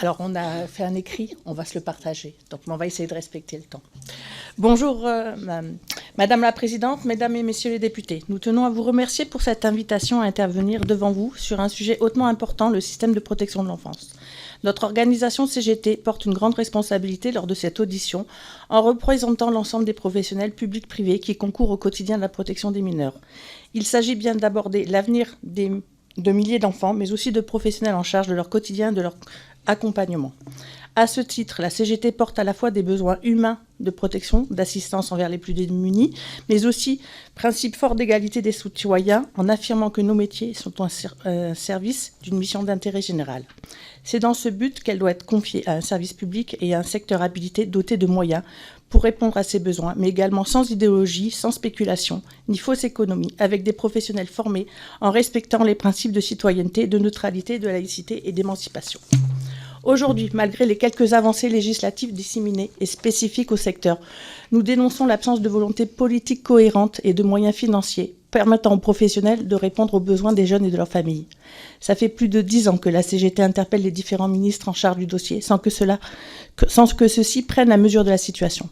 Alors, on a fait un écrit, on va se le partager. Donc, on va essayer de respecter le temps. Bonjour, Madame la Présidente, Mesdames et Messieurs les députés. Nous tenons à vous remercier pour cette invitation à intervenir devant vous sur un sujet hautement important, le système de protection de l'enfance. Notre organisation CGT porte une grande responsabilité lors de cette audition en représentant l'ensemble des professionnels publics-privés qui concourent au quotidien de la protection des mineurs. Il s'agit bien d'aborder l'avenir de milliers d'enfants, mais aussi de professionnels en charge de leur quotidien et de leur accompagnement. À ce titre, la CGT porte à la fois des besoins humains de protection, d'assistance envers les plus démunis, mais aussi principe fort d'égalité des citoyens en affirmant que nos métiers sont au service d'une mission d'intérêt général. C'est dans ce but qu'elle doit être confiée à un service public et à un secteur habilité doté de moyens pour répondre à ses besoins, mais également sans idéologie, sans spéculation, ni fausse économie, avec des professionnels formés en respectant les principes de citoyenneté, de neutralité, de laïcité et d'émancipation. Aujourd'hui, malgré les quelques avancées législatives disséminées et spécifiques au secteur, nous dénonçons l'absence de volonté politique cohérente et de moyens financiers permettant aux professionnels de répondre aux besoins des jeunes et de leurs familles. Ça fait plus de 10 ans que la CGT interpelle les différents ministres en charge du dossier sans que ceux-ci prennent la mesure de la situation.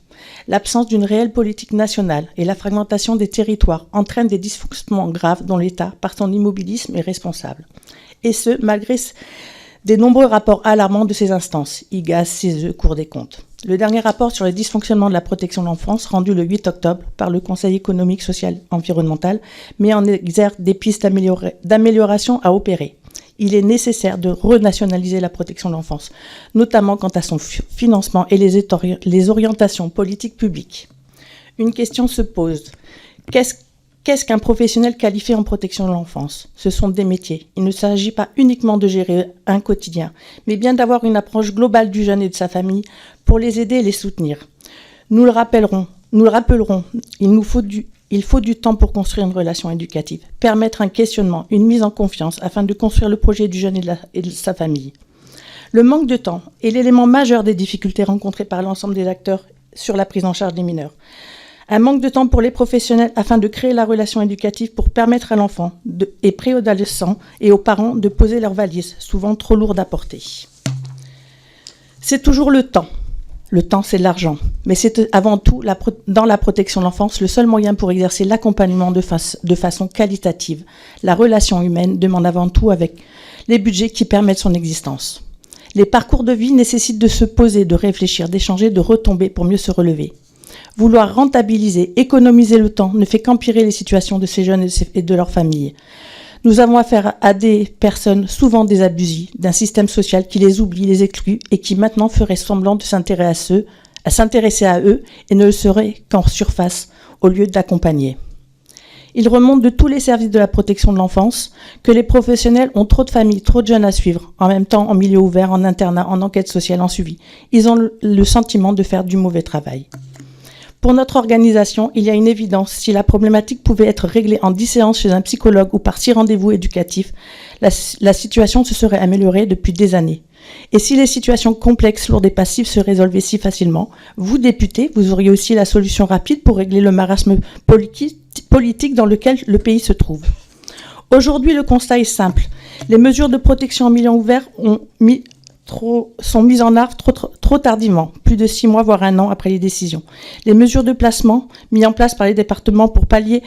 L'absence d'une réelle politique nationale et la fragmentation des territoires entraînent des dysfonctionnements graves dont l'État, par son immobilisme, est responsable. Et ce, malgré des nombreux rapports alarmants de ces instances, IGAS, CESE, Cour des comptes. Le dernier rapport sur les dysfonctionnements de la protection de l'enfance, rendu le 8 octobre par le Conseil économique, social et environnemental, met en exergue des pistes d'amélioration à opérer. Il est nécessaire de renationaliser la protection de l'enfance, notamment quant à son financement et les orientations politiques publiques. Une question se pose. Qu'est-ce qu'un professionnel qualifié en protection de l'enfance ? Ce sont des métiers. Il ne s'agit pas uniquement de gérer un quotidien, mais bien d'avoir une approche globale du jeune et de sa famille pour les aider et les soutenir. Nous le rappellerons, il faut du temps pour construire une relation éducative, permettre un questionnement, une mise en confiance afin de construire le projet du jeune et de sa famille. Le manque de temps est l'élément majeur des difficultés rencontrées par l'ensemble des acteurs sur la prise en charge des mineurs. Un manque de temps pour les professionnels afin de créer la relation éducative pour permettre à l'enfant et préadolescent et aux parents de poser leurs valises, souvent trop lourdes à porter. C'est toujours le temps. Le temps, c'est de l'argent. Mais c'est avant tout, dans la protection de l'enfance, le seul moyen pour exercer l'accompagnement de façon qualitative. La relation humaine demande avant tout avec les budgets qui permettent son existence. Les parcours de vie nécessitent de se poser, de réfléchir, d'échanger, de retomber pour mieux se relever. Vouloir rentabiliser, économiser le temps ne fait qu'empirer les situations de ces jeunes et de leurs familles. Nous avons affaire à des personnes souvent désabusées d'un système social qui les oublie, les exclut et qui maintenant ferait semblant de s'intéresser à eux et ne le serait qu'en surface au lieu d'accompagner. Il remonte de tous les services de la protection de l'enfance que les professionnels ont trop de familles, trop de jeunes à suivre, en même temps en milieu ouvert, en internat, en enquête sociale, en suivi. Ils ont le sentiment de faire du mauvais travail. Pour notre organisation, il y a une évidence. Si la problématique pouvait être réglée en 10 séances chez un psychologue ou par 6 rendez-vous éducatifs, la situation se serait améliorée depuis des années. Et si les situations complexes, lourdes et passives se résolvaient si facilement, vous, députés, vous auriez aussi la solution rapide pour régler le marasme politique dans lequel le pays se trouve. Aujourd'hui, le constat est simple. Les mesures de protection en milieu ouvert sont mises en œuvre trop tardivement, plus de 6 mois, voire 1 an après les décisions. Les mesures de placement mises en place par les départements pour pallier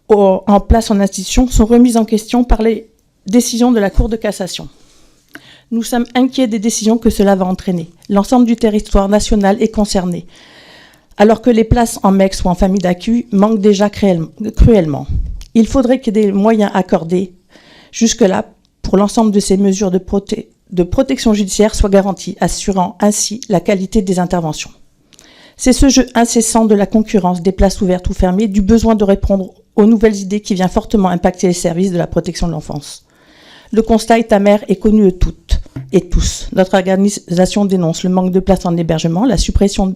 en place en institution sont remises en question par les décisions de la Cour de cassation. Nous sommes inquiets des décisions que cela va entraîner. L'ensemble du territoire national est concerné, alors que les places en MEX ou en famille d'accueil manquent déjà cruellement. Il faudrait qu'il y ait des moyens accordés jusque-là pour l'ensemble de ces mesures de protection judiciaire soit garantie, assurant ainsi la qualité des interventions. C'est ce jeu incessant de la concurrence des places ouvertes ou fermées, du besoin de répondre aux nouvelles idées qui vient fortement impacter les services de la protection de l'enfance. Le constat est amer et connu de toutes et tous. Notre organisation dénonce le manque de places en hébergement, la suppression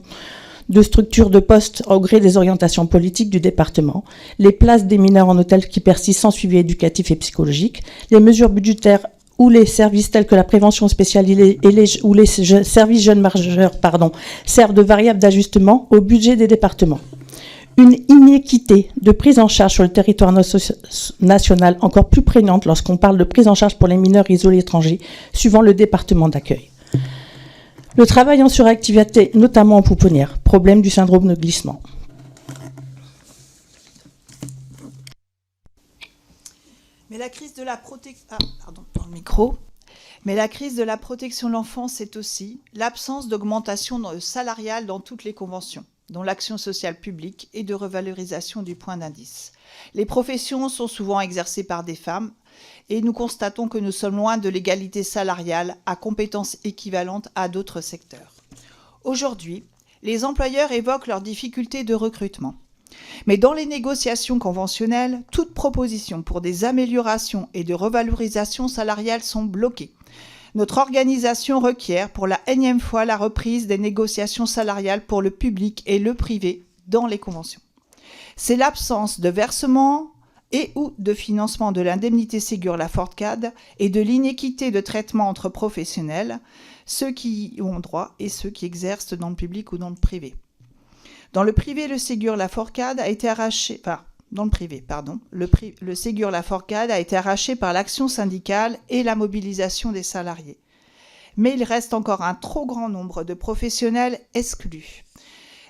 de structures de postes au gré des orientations politiques du département, les places des mineurs en hôtel qui persistent sans suivi éducatif et psychologique, les mesures budgétaires où les services tels que la prévention spéciale ou les services jeunes majeurs servent de variable d'ajustement au budget des départements. Une inéquité de prise en charge sur le territoire national encore plus prégnante lorsqu'on parle de prise en charge pour les mineurs isolés étrangers, suivant le département d'accueil. Le travail en suractivité, notamment en pouponnière, problème du syndrome de glissement. Mais la crise de la protection de l'enfance, c'est aussi l'absence d'augmentation salariale dans toutes les conventions, dont l'action sociale publique et de revalorisation du point d'indice. Les professions sont souvent exercées par des femmes et nous constatons que nous sommes loin de l'égalité salariale à compétences équivalentes à d'autres secteurs. Aujourd'hui, les employeurs évoquent leurs difficultés de recrutement. Mais dans les négociations conventionnelles, toutes propositions pour des améliorations et de revalorisation salariale sont bloquées. Notre organisation requiert pour la énième fois la reprise des négociations salariales pour le public et le privé dans les conventions. C'est l'absence de versement et ou de financement de l'indemnité Ségur Laforcade et de l'inéquité de traitement entre professionnels, ceux qui y ont droit et ceux qui exercent dans le public ou dans le privé. Dans le privé, le Ségur Laforcade a été arraché... Dans le privé, pardon. Le Ségur Laforcade a été arraché par l'action syndicale et la mobilisation des salariés. Mais il reste encore un trop grand nombre de professionnels exclus.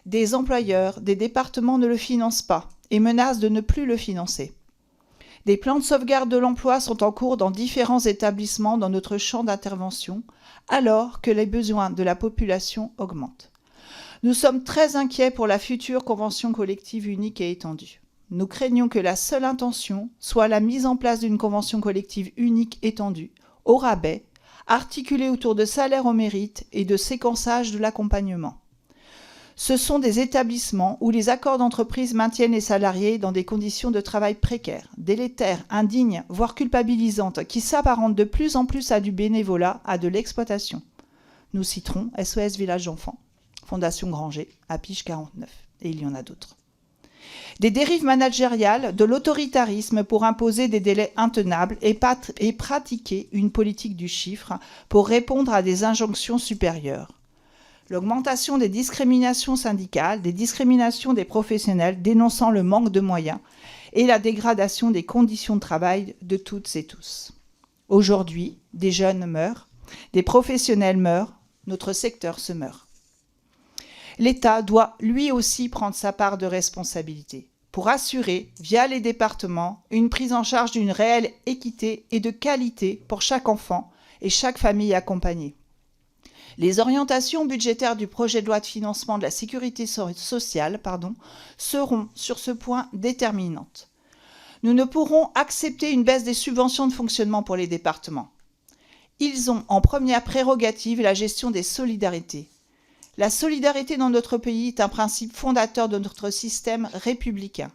Des employeurs, des départements ne le financent pas et menacent de ne plus le financer. Des plans de sauvegarde de l'emploi sont en cours dans différents établissements dans notre champ d'intervention, alors que les besoins de la population augmentent. Nous sommes très inquiets pour la future convention collective unique et étendue. Nous craignons que la seule intention soit la mise en place d'une convention collective unique étendue, au rabais, articulée autour de salaires au mérite et de séquençage de l'accompagnement. Ce sont des établissements où les accords d'entreprise maintiennent les salariés dans des conditions de travail précaires, délétères, indignes, voire culpabilisantes, qui s'apparentent de plus en plus à du bénévolat, à de l'exploitation. Nous citerons SOS Village d'Enfants, Fondation Granger, à Pige 49, et il y en a d'autres. Des dérives managériales, de l'autoritarisme pour imposer des délais intenables et pratiquer une politique du chiffre pour répondre à des injonctions supérieures. L'augmentation des discriminations syndicales, des discriminations des professionnels dénonçant le manque de moyens et la dégradation des conditions de travail de toutes et tous. Aujourd'hui, des jeunes meurent, des professionnels meurent, notre secteur se meurt. L'État doit lui aussi prendre sa part de responsabilité pour assurer, via les départements, une prise en charge d'une réelle équité et de qualité pour chaque enfant et chaque famille accompagnée. Les orientations budgétaires du projet de loi de financement de la sécurité sociale seront sur ce point déterminantes. Nous ne pourrons accepter une baisse des subventions de fonctionnement pour les départements. Ils ont en première prérogative la gestion des solidarités. La solidarité dans notre pays est un principe fondateur de notre système républicain.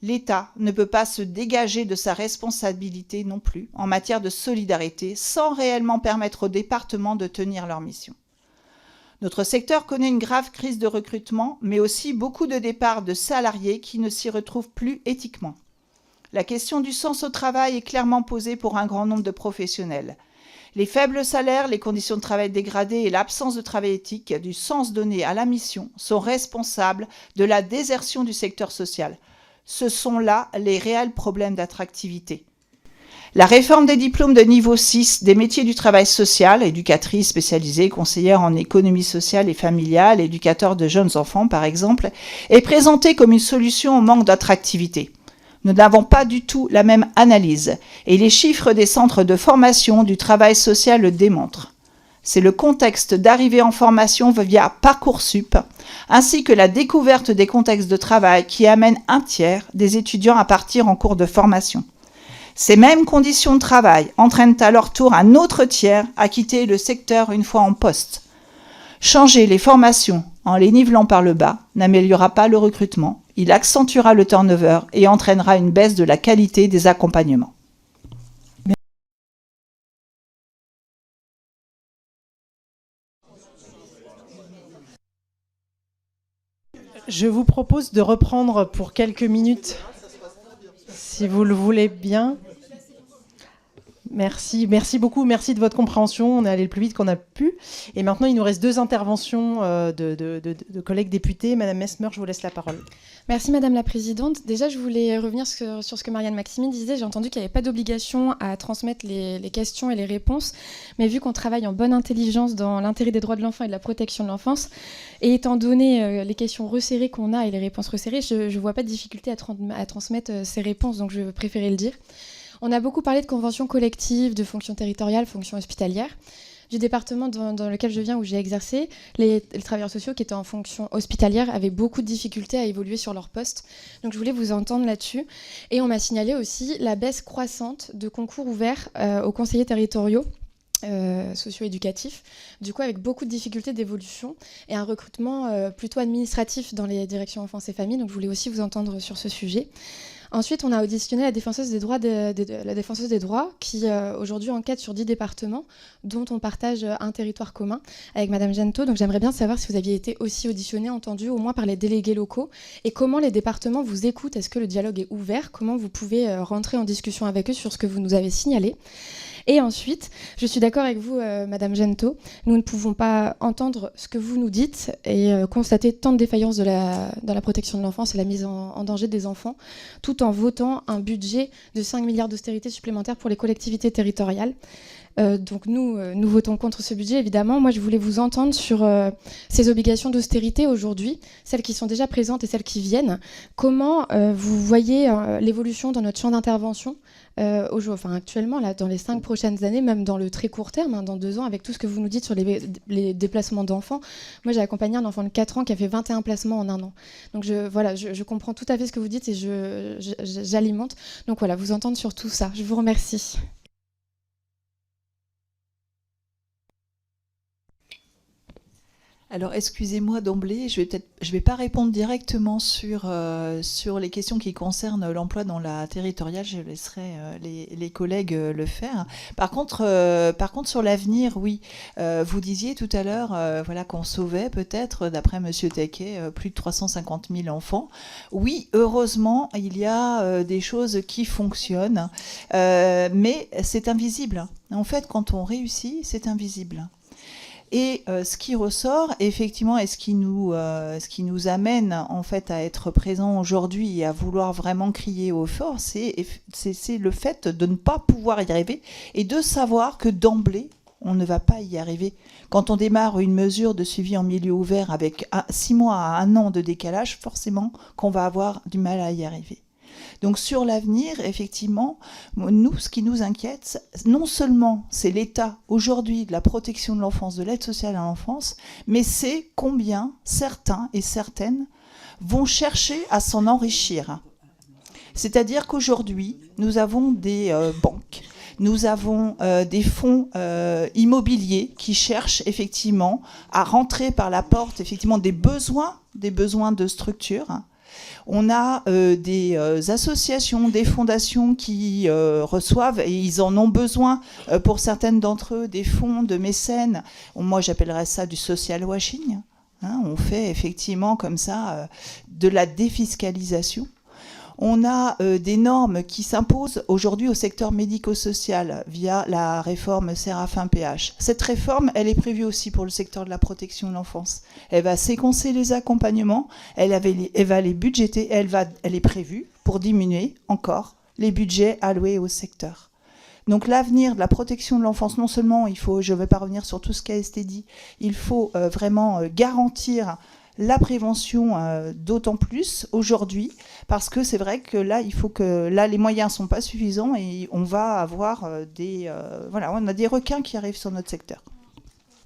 L'État ne peut pas se dégager de sa responsabilité non plus en matière de solidarité sans réellement permettre aux départements de tenir leur mission. Notre secteur connaît une grave crise de recrutement, mais aussi beaucoup de départs de salariés qui ne s'y retrouvent plus éthiquement. La question du sens au travail est clairement posée pour un grand nombre de professionnels. Les faibles salaires, les conditions de travail dégradées et l'absence de travail éthique, du sens donné à la mission, sont responsables de la désertion du secteur social. Ce sont là les réels problèmes d'attractivité. La réforme des diplômes de niveau 6 des métiers du travail social, éducatrice spécialisée, conseillère en économie sociale et familiale, éducateur de jeunes enfants par exemple, est présentée comme une solution au manque d'attractivité. Nous n'avons pas du tout la même analyse et les chiffres des centres de formation du travail social le démontrent. C'est le contexte d'arrivée en formation via Parcoursup, ainsi que la découverte des contextes de travail qui amènent un tiers des étudiants à partir en cours de formation. Ces mêmes conditions de travail entraînent à leur tour un autre tiers à quitter le secteur une fois en poste. Changer les formations en les nivelant par le bas n'améliorera pas le recrutement, il accentuera le turnover et entraînera une baisse de la qualité des accompagnements. Je vous propose de reprendre pour quelques minutes, si vous le voulez bien. Merci beaucoup, merci de votre compréhension. On est allé le plus vite qu'on a pu. Et maintenant, il nous reste 2 interventions de collègues députés. Madame Messmer, je vous laisse la parole. Merci Madame la Présidente. Déjà, je voulais revenir sur ce que Marianne Maximi disait. J'ai entendu qu'il n'y avait pas d'obligation à transmettre les questions et les réponses, mais vu qu'on travaille en bonne intelligence dans l'intérêt des droits de l'enfant et de la protection de l'enfance, et étant donné les questions resserrées qu'on a et les réponses resserrées, je ne vois pas de difficulté à transmettre ces réponses, donc je préférais le dire. On a beaucoup parlé de conventions collectives, de fonctions territoriales, fonctions hospitalières. Du département dans lequel je viens, où j'ai exercé, les travailleurs sociaux qui étaient en fonction hospitalière avaient beaucoup de difficultés à évoluer sur leur poste. Donc je voulais vous entendre là-dessus. Et on m'a signalé aussi la baisse croissante de concours ouverts aux conseillers territoriaux socio-éducatifs, du coup avec beaucoup de difficultés d'évolution et un recrutement plutôt administratif dans les directions enfance et famille. Donc je voulais aussi vous entendre sur ce sujet. Ensuite, on a auditionné la défenseuse des droits, la défenseuse des droits qui aujourd'hui enquête sur 10 départements dont on partage un territoire commun avec Madame Gento. Donc j'aimerais bien savoir si vous aviez été aussi auditionné, entendu au moins par les délégués locaux et comment les départements vous écoutent. Est-ce que le dialogue est ouvert? Comment vous pouvez rentrer en discussion avec eux sur ce que vous nous avez signalé? Et ensuite, je suis d'accord avec vous, Madame Gento, nous ne pouvons pas entendre ce que vous nous dites et constater tant de défaillances dans la protection de l'enfance et la mise en danger des enfants, tout en votant un budget de 5 milliards d'austérité supplémentaires pour les collectivités territoriales. Donc nous votons contre ce budget, évidemment. Moi, je voulais vous entendre sur ces obligations d'austérité aujourd'hui, celles qui sont déjà présentes et celles qui viennent. Comment vous voyez l'évolution dans notre champ d'intervention actuellement, là, dans les 5 prochaines années, même dans le très court terme, dans 2 ans, avec tout ce que vous nous dites sur les déplacements d'enfants. Moi, j'ai accompagné un enfant de 4 ans qui a fait 21 placements en 1 an. Donc je comprends tout à fait ce que vous dites et j'alimente. Donc voilà, vous entendre sur tout ça. Je vous remercie. Alors, excusez-moi d'emblée, je vais pas répondre directement sur les questions qui concernent l'emploi dans la territoriale. Je laisserai les collègues le faire. Par contre, sur l'avenir, oui. Vous disiez tout à l'heure, qu'on sauvait peut-être, d'après Monsieur Tequet, plus de 350 000 enfants. Oui, heureusement, il y a des choses qui fonctionnent, mais c'est invisible. En fait, quand on réussit, c'est invisible. Et ce qui ressort, effectivement, et ce qui nous amène en fait à être présents aujourd'hui et à vouloir vraiment crier au fort, c'est le fait de ne pas pouvoir y arriver et de savoir que d'emblée, on ne va pas y arriver. Quand on démarre une mesure de suivi en milieu ouvert avec 6 mois à 1 an de décalage, forcément qu'on va avoir du mal à y arriver. Donc sur l'avenir, effectivement, nous, ce qui nous inquiète, non seulement c'est l'état aujourd'hui de la protection de l'enfance, de l'aide sociale à l'enfance, mais c'est combien certains et certaines vont chercher à s'en enrichir. C'est-à-dire qu'aujourd'hui, nous avons des banques, nous avons des fonds immobiliers qui cherchent effectivement à rentrer par la porte effectivement des besoins de structure. On a des associations, des fondations qui reçoivent, et ils en ont besoin pour certaines d'entre eux, des fonds de mécènes. Moi, j'appellerais ça du social washing. On fait effectivement comme ça de la défiscalisation. On a des normes qui s'imposent aujourd'hui au secteur médico-social via la réforme Séraphin-PH. Cette réforme, elle est prévue aussi pour le secteur de la protection de l'enfance. Elle va séquencer les accompagnements, elle va les budgéter, elle est prévue pour diminuer encore les budgets alloués au secteur. Donc l'avenir de la protection de l'enfance, non seulement je ne vais pas revenir sur tout ce qui a été dit, il faut vraiment garantir la prévention d'autant plus aujourd'hui, parce que c'est vrai que là, les moyens ne sont pas suffisants et on va avoir on a des requins qui arrivent sur notre secteur.